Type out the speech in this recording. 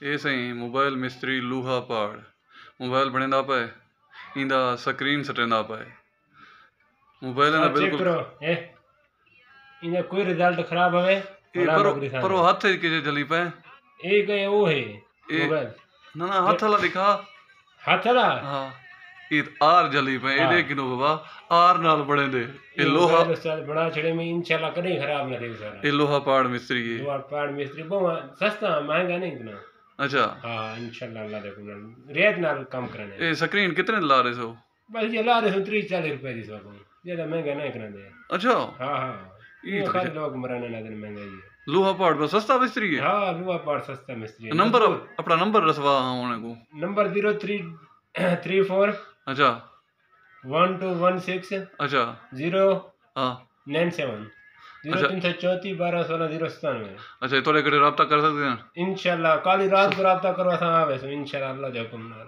ये सही मोबाइल मिस्त्री लूहा पहाड़ मोबाइल बनेंदा पे इंदा स्क्रीन सटेंदा पे मोबाइल ना चेक बिल्कुल करो इनका कोई रिजल्ट खराब हवे ये पर वो हाथ से किसे जली पे एक है वो है मोबाइल ना ना हाथ वाला दिखा हाथ वाला हाँ ये आर जली पे ये देख नो बाबा आर नाल बने दे ये लोहा बड़ा छड़े में इंशाल्लाह कहीं खराब ना दे सारा ये लोहा पहाड़ मिस्त्री है लोहा पहाड़ मिस्त्री बहुत सस्ता महंगा नहीं इतना अच्छा हाँ इंशाल्लाह अल्लाह दे रेत नाल काम करने ये स्क्रीन कितने ला रहे सो बस ये ला रहे हो 30-40 रुपए दी सब ज्यादा महंगा नहीं करना दे अच्छा हाँ हाँ ये खाली लोग मराने ना दिन महंगा ही लोहा पहाड़ पर सस्ता मिस्त्री है हाँ लोहा पहाड़ सस्ता मिस्त्री है नंबर अपना नंबर रसवा होने को नंबर 0334 अच्छा 1216 अच्छा 097 0334 1216 अच्छा थोड़े कड़े राब्ता कर सकते हैं इंशाल्लाह कल रात को राब्ता करवा सा आवे सो इंशाल्लाह अल्लाह दे हुक्म नाल